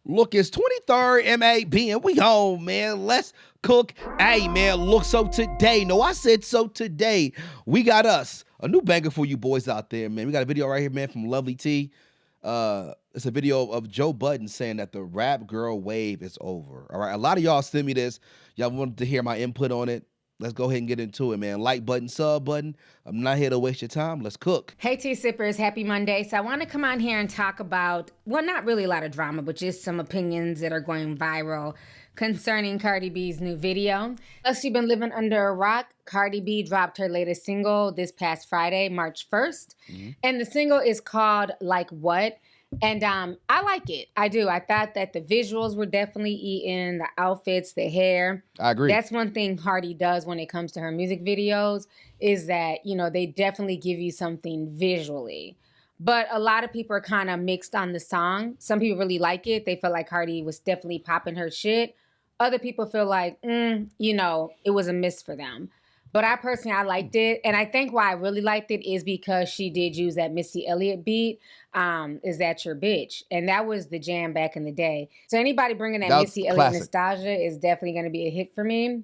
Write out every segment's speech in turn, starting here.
Look, it's 23rd MAB and we home, man. Let's cook. Hey, man, look, so today, no, I said so today, we got us a new banger for you boys out there, man. We got a video right here, man, from Lovely T. It's a video of Joe Budden saying that the rap girl wave is over. All right, a lot of y'all send me this. Y'all wanted to hear my input on it. Let's go ahead and get into it, man. Like button, sub button. I'm not here to waste your time. Let's cook. Hey, Tea Sippers. Happy Monday. So I want to come on here and talk about, well, not really a lot of drama, but just some opinions that are going viral concerning Cardi B's new video. Unless you've been living under a rock, Cardi B dropped her latest single this past Friday, March 1st. And the single is called Like What? And I like it. I do. I thought that the visuals were definitely eating, the outfits, the hair. I agree. That's one thing Cardi does when it comes to her music videos is that, you know, they definitely give you something visually. But a lot of people are kind of mixed on the song. Some people really like it. They feel like Cardi was definitely popping her shit. Other people feel like, you know, it was a miss for them. But I personally, I liked it. And I think why I really liked it is because she did use that Missy Elliott beat, Is That Your Bitch? And that was the jam back in the day. So anybody bringing that Missy Elliott nostalgia is definitely going to be a hit for me.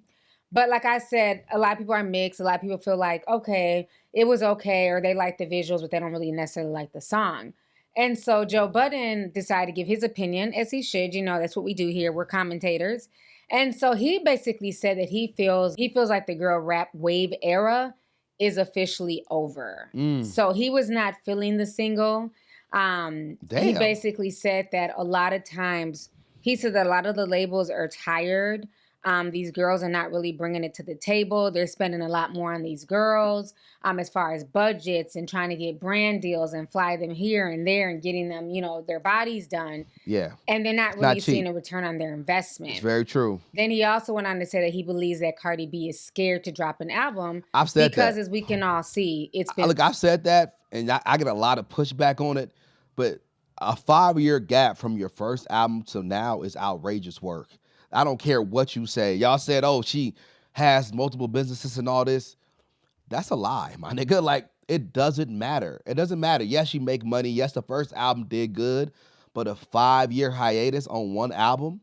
But like I said, a lot of people are mixed. A lot of people feel like, okay, it was okay, or they like the visuals, but they don't really necessarily like the song. And so Joe Budden decided to give his opinion, as he should. You know, that's what we do here. We're commentators. And so he basically said that he feels like the girl rap wave era is officially over. So he was not feeling the single. He basically said that a lot of times, he said that a lot of the labels are tired. These girls are not really bringing it to the table. They're spending a lot more on these girls as far as budgets and trying to get brand deals and fly them here and there and getting them, you know, their bodies done. Yeah. And they're not really seeing a return on their investment. It's very true. Then he also went on to say that he believes that Cardi B is scared to drop an album. I've said because that. As we can all see, it's been... Look, I've said that, and I get a lot of pushback on it, but a 5-year gap from your first album to now is outrageous work. I don't care what you say. Y'all said, oh, she has multiple businesses and all this. That's a lie, my nigga. Like, it doesn't matter. It doesn't matter. Yes, she make money. Yes, the first album did good, but a 5-year hiatus on one album,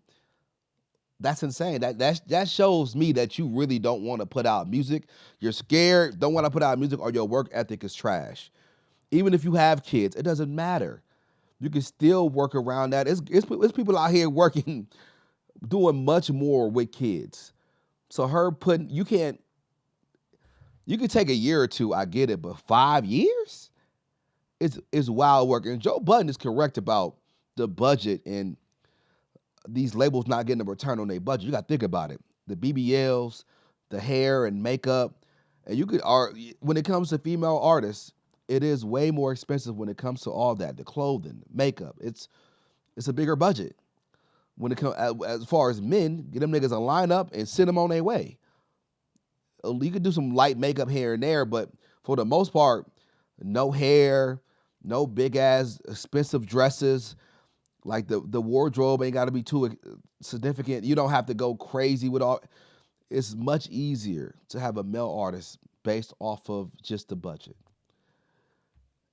that's insane. That shows me that you really don't want to put out music. You're scared, don't want to put out music, or your work ethic is trash. Even if you have kids, it doesn't matter. You can still work around that. It's people out here working, doing much more with kids. So you can take a year or two, I get it, but 5 years is wild work. And Joe Budden is correct about the budget and these labels not getting a return on their budget. You got to think about it. The BBLs, the hair and makeup, and when it comes to female artists, it is way more expensive when it comes to all that, the clothing, makeup. It's a bigger budget. When it comes as far as men, get them niggas a lineup and send them on their way. You could do some light makeup here and there, but for the most part, no hair, no big ass expensive dresses. Like the wardrobe ain't got to be too significant. You don't have to go crazy with all. It's much easier to have a male artist based off of just the budget,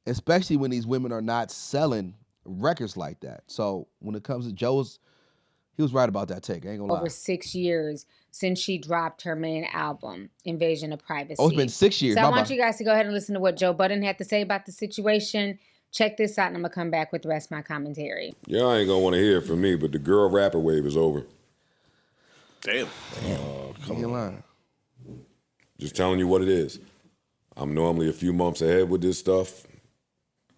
especially when these women are not selling records like that. So when it comes to Joe's, he was right about that take. I ain't gonna lie. Over 6 years since she dropped her main album, Invasion of Privacy. Oh, it's been 6 years. So I want you guys to go ahead and listen to what Joe Budden had to say about the situation. Check this out, and I'm going to come back with the rest of my commentary. Y'all ain't going to want to hear it from me, but the girl rapper wave is over. Damn. Come on. Just telling you what it is. I'm normally a few months ahead with this stuff.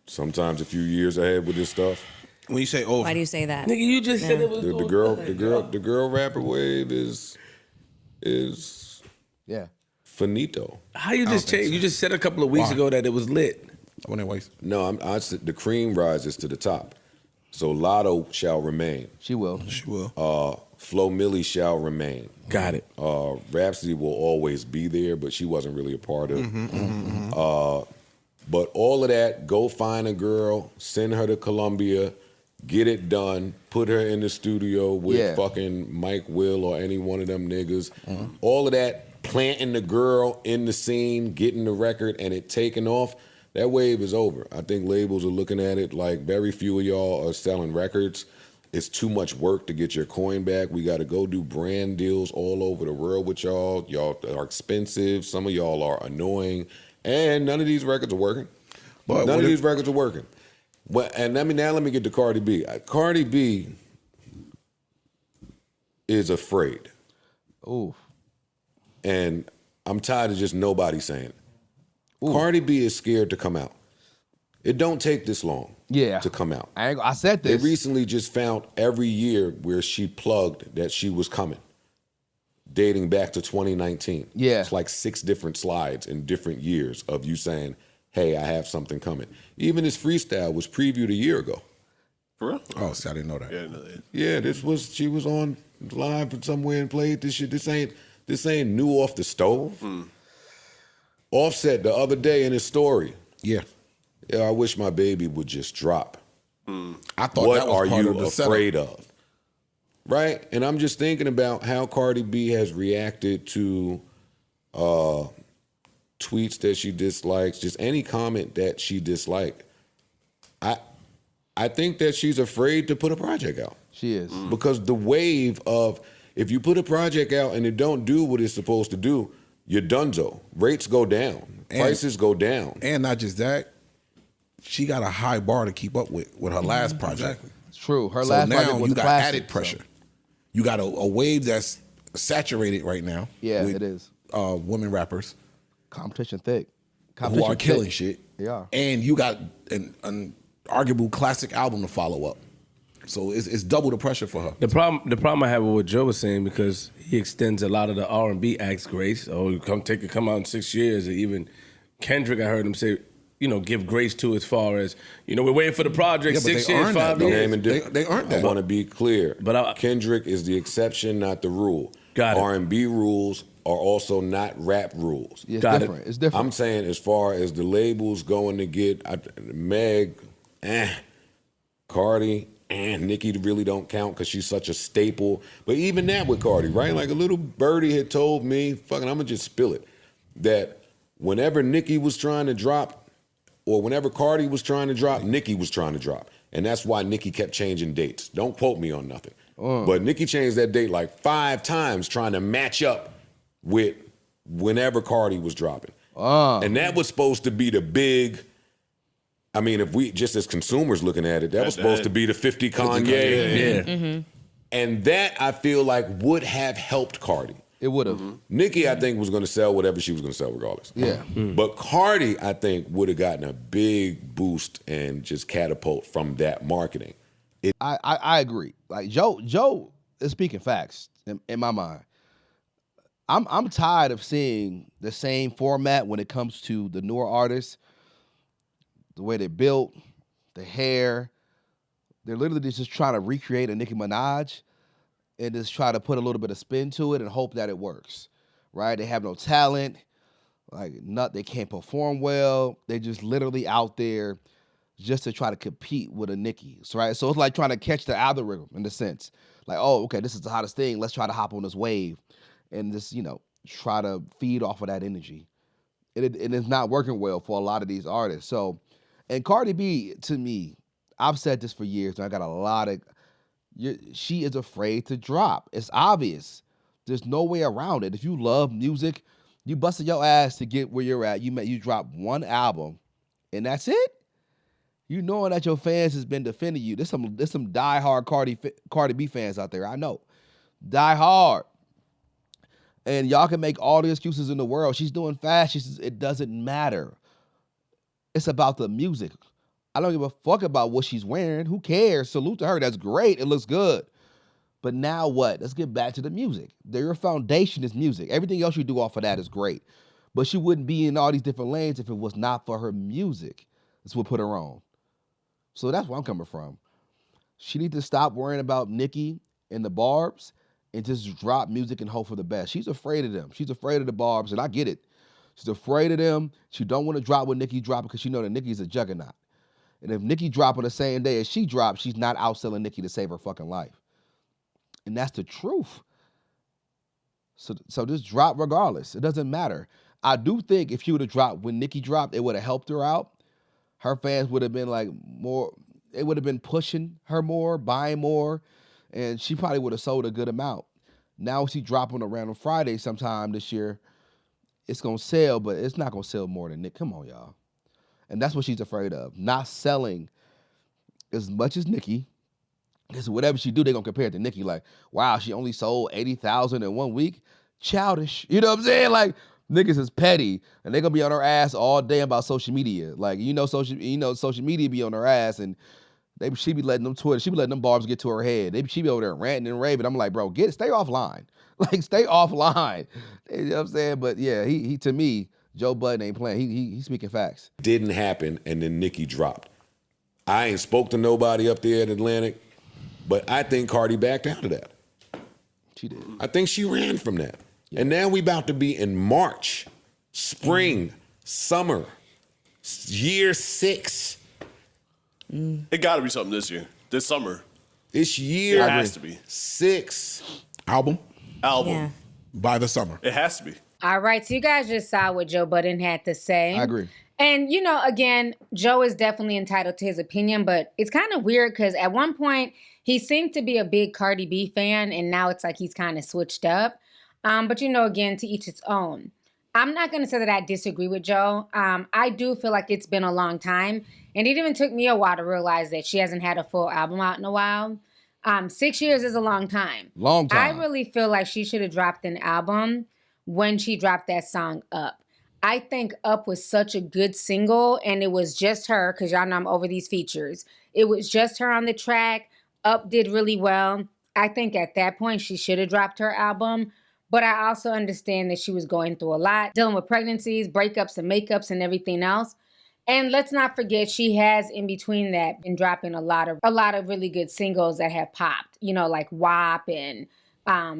Sometimes a few years ahead with this stuff. When you say over, why do you say that? nigga, you just said it was the girl rapper wave is finito. How you just changed? You just said a couple of weeks ago that it was lit. I wouldn't waste. No, I said the cream rises to the top. So Lotto shall remain. She will. Flo Milli shall remain. Got it. Rhapsody will always be there, but she wasn't really a part of it. But all of that, go find a girl, send her to Columbia, get it done, put her in the studio with fucking Mike Will or any one of them niggas. All of that, planting the girl in the scene, getting the record, and it taking off. That wave is over. I think labels are looking at it like very few of y'all are selling records. it's too much work to get your coin back. We got to go do brand deals all over the world with y'all. Y'all are expensive. Some of y'all are annoying. And none of these records are working. But None of these records are working. Well, and let me get to Cardi B. Cardi B is afraid. Ooh. And I'm tired of just nobody saying it. Cardi B is scared to come out. It don't take this long to come out. I said They this. recently just found every year where she plugged that she was coming, dating back to 2019. Yeah. It's like 6 different slides in different years of you saying, hey, I have something coming. Even this freestyle was previewed a year ago. For real? Oh, see, I didn't know that. Yeah, she was on live somewhere and played this shit. This ain't new off the stove. Offset the other day in his story. Yeah. Yeah, I wish my baby would just drop. I thought What that was are part you of the setup. afraid of? Right? And I'm just thinking about how Cardi B has reacted to tweets that she dislikes, just any comment that she disliked. I think that she's afraid to put a project out. She is. Because the wave of, if you put a project out and it don't do what it's supposed to do, you're donezo. Rates go down. Prices go down. And not just that, she got a high bar to keep up with her last project. It's true. Her So last now project was you a got classic, added pressure. so. You got a wave that's saturated right now. Yeah, with, it is. Women rappers Competition thick. who are killing shit. They are. And you got an arguable classic album to follow up. So it's double the pressure for her. The problem I have with what Joe was saying, because he extends a lot of the R&B acts grace. Oh, come out in 6 years. Or even Kendrick, I heard him say, give grace to as far as, we're waiting for the project, Yeah, but 6 they years, earned that, 5 though. years. They earned that. I want to be clear. But Kendrick is the exception, not the rule. Got it. R&B rules are also not rap rules. Yeah, it's Got it. different. It's different. I'm saying as far as the labels going to get Meg, Cardi, Nicki really don't count because she's such a staple. But even that with Cardi, right? Like a little birdie had told me, fucking, I'm going to just spill it, that whenever Nicki was trying to drop, or whenever Cardi was trying to drop, Nicki was trying to drop. And that's why Nicki kept changing dates. Don't quote me on nothing. But Nicki changed that date like 5 times trying to match up with whenever Cardi was dropping. And that was supposed to be the big, I mean, if we, just as consumers looking at it, that was supposed to be the 50 Kanye. Yeah. And that, I feel like, would have helped Cardi. It would have. Nicki, I think, was going to sell whatever she was going to sell regardless. Yeah. But Cardi, I think, would have gotten a big boost and just catapult from that marketing. I agree. Like Joe is speaking facts in my mind. I'm tired of seeing the same format when it comes to the newer artists. The way they built, the hair. They're literally just trying to recreate a Nicki Minaj and just try to put a little bit of spin to it and hope that it works. Right? They have no talent. They can't perform well. They're just literally out there just to try to compete with a Nicki, right? So it's like trying to catch the algorithm in a sense. Like, oh, okay, this is the hottest thing. Let's try to hop on this wave and just, try to feed off of that energy. It is not working well for a lot of these artists. So, and Cardi B, to me, I've said this for years, and I got a lot of, she is afraid to drop. It's obvious. There's no way around it. If you love music, you busted your ass to get where you're at. You drop one album, and that's it? You knowing that your fans has been defending you. There's some diehard Cardi B fans out there. I know, die hard, and y'all can make all the excuses in the world. She's doing fast. She says it doesn't matter. It's about the music. I don't give a fuck about what she's wearing. Who cares? Salute to her. That's great. It looks good. But now what? Let's get back to the music. Your foundation is music. Everything else you do off of that is great. But she wouldn't be in all these different lanes if it was not for her music. That's what put her on. So that's where I'm coming from. She needs to stop worrying about Nicki and the Barbs and just drop music and hope for the best. She's afraid of them. She's afraid of the Barbs, and I get it. She's afraid of them. She don't want to drop what Nicki dropped because she know that Nicki's a juggernaut. And if Nicki drop on the same day as she dropped, she's not outselling Nicki to save her fucking life. And that's the truth. So just drop regardless. It doesn't matter. I do think if she would have dropped when Nicki dropped, it would have helped her out. Her fans would have been like more, it would have been pushing her more, buying more, and she probably would have sold a good amount. Now she dropping around on Friday sometime this year. It's gonna sell, but it's not gonna sell more than Nick. Come on, y'all. And that's what she's afraid of. Not selling as much as Nicki. Because whatever she do, they're gonna compare it to Nicki. Like, wow, she only sold 80,000 in 1 week. Childish. You know what I'm saying? Like, niggas is petty. And they're gonna be on her ass all day about social media. Like, social media be on her ass, and she be letting them barbs get to her head. She be over there ranting and raving. I'm like, bro, stay offline. Like, stay offline. You know what I'm saying? But yeah, he to me, Joe Budden ain't playing. He's speaking facts. Didn't happen, and then Nicki dropped. I ain't spoke to nobody up there at Atlantic, but I think Cardi backed out of that. She did. I think she ran from that. Yeah. And now we about to be in March, spring, summer, year 6. It got to be something this summer. It's year It has to be. 6. Album. Yeah. By the summer. It has to be. All right, so you guys just saw what Joe Budden had to say. I agree. And, again, Joe is definitely entitled to his opinion, but it's kind of weird because at one point he seemed to be a big Cardi B fan, and now it's like he's kind of switched up. But, again, to each its own. I'm not going to say that I disagree with Joe. I do feel like it's been a long time, and it even took me a while to realize that she hasn't had a full album out in a while. 6 years is a long time. Long time. I really feel like she should have dropped an album when she dropped that song Up. I think Up was such a good single, and it was just her, because y'all know I'm over these features. It was just her on the track. Up did really well. I think at that point she should have dropped her album, but I also understand that she was going through a lot, dealing with pregnancies, breakups and makeups and everything else. And let's not forget, she has in between that been dropping a lot of really good singles that have popped, like WAP and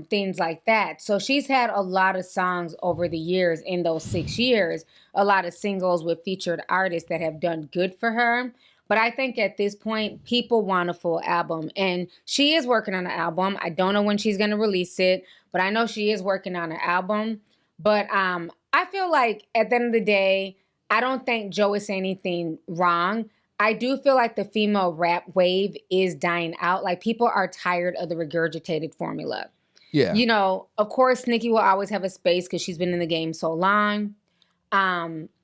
things like that. So she's had a lot of songs over the years in those 6 years, a lot of singles with featured artists that have done good for her. But I think at this point, people want a full album. And she is working on an album. I don't know when she's going to release it, but I know she is working on an album. But I feel like at the end of the day, I don't think Joe is saying anything wrong. I do feel like the female rap wave is dying out. Like, people are tired of the regurgitated formula. Yeah. Of course, Nicki will always have a space because she's been in the game so long.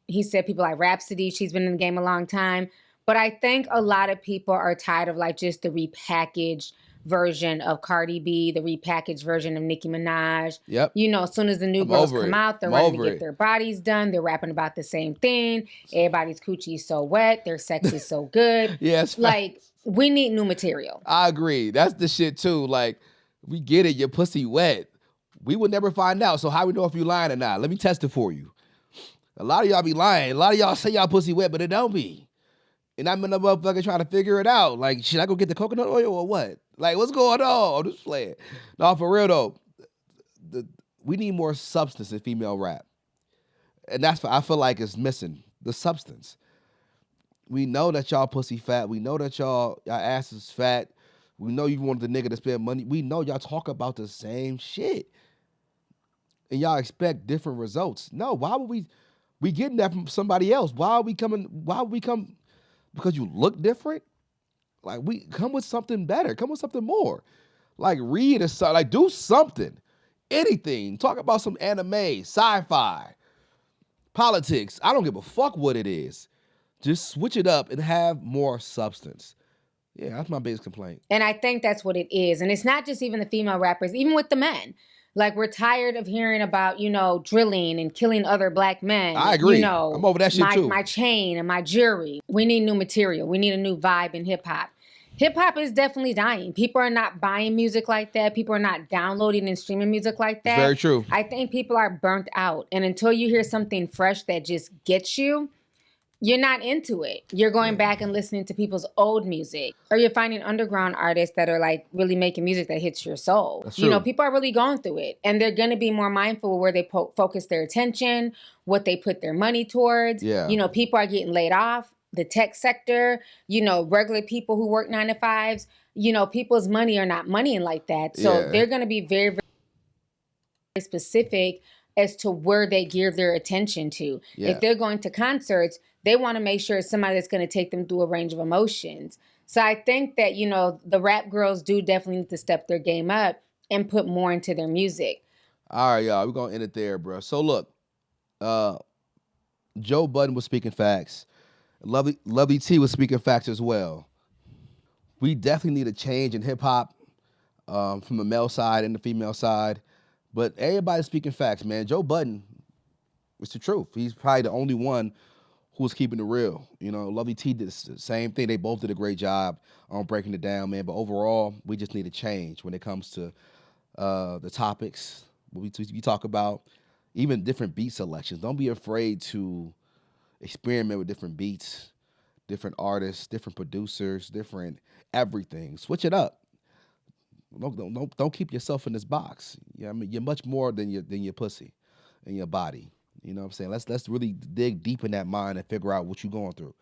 He said people like Rhapsody, she's been in the game a long time. But I think a lot of people are tired of like just the repackaged version of Cardi B, the repackaged version of Nicki Minaj. Yep. As soon as the new girls come out, they're ready to get their bodies done. They're rapping about the same thing. Everybody's coochie is so wet. Their sex is so good. Yes. Like, we need new material. I agree. That's the shit too. Like, we get it. Your pussy wet. We would never find out. So how we know if you lying or not? Let me test it for you. A lot of y'all be lying. A lot of y'all say y'all pussy wet, but it don't be. And I'm in a motherfucker trying to figure it out. Like, should I go get the coconut oil or what? Like, what's going on? I'm just playing. No, for real though, we need more substance in female rap. And that's what I feel like is missing, the substance. We know that y'all pussy fat. We know that y'all ass is fat. We know you want the nigga to spend money. We know y'all talk about the same shit. And y'all expect different results. No, why would we getting that from somebody else? Why would we come? Because you look different? Like, we come with something better. Come with something more. Like, read a like, do something. Anything. Talk about some anime, sci-fi, politics. I don't give a fuck what it is. Just switch it up and have more substance. Yeah, that's my biggest complaint. And I think that's what it is. And it's not just even the female rappers, even with the men. Like, we're tired of hearing about, drilling and killing other black men. I agree. I'm over that shit too. My chain and my jewelry. We need new material. We need a new vibe in hip hop. Hip hop is definitely dying. People are not buying music like that. People are not downloading and streaming music like that. Very true. I think people are burnt out. And until you hear something fresh that just gets you, you're not into it. You're going back and listening to people's old music. Or you're finding underground artists that are like really making music that hits your soul. That's true. People are really going through it. And they're going to be more mindful of where they focus their attention, what they put their money towards. Yeah. People are getting laid off. The tech sector, regular people who work 9 to 5s, people's money are not moneying like that. So they're going to be very, very specific as to where they give their attention to. Yeah. If they're going to concerts, they want to make sure it's somebody that's going to take them through a range of emotions. So I think that, you know, the rap girls do definitely need to step their game up and put more into their music. All right, y'all, we're gonna end it there, bro. So look, uh, Joe Budden was speaking facts. Lovely T was speaking facts as well. We definitely need a change in hip hop from the male side and the female side. But everybody's speaking facts, man. Joe Budden, it's the truth. He's probably the only one who was keeping it real. You know, Lovely T did the same thing. They both did a great job on breaking it down, man. But overall, we just need a change when it comes to the topics we talk about, even different beat selections. Don't be afraid to experiment with different beats, different artists, different producers, different everything. Switch it up. Don't keep yourself in this box. Yeah, I mean, you're much more than your pussy and your body. You know what I'm saying? Let's really dig deep in that mind and figure out what you're going through.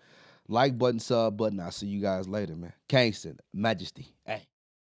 Like button, sub button. I'll see you guys later, man. Kingston, Majesty. Hey.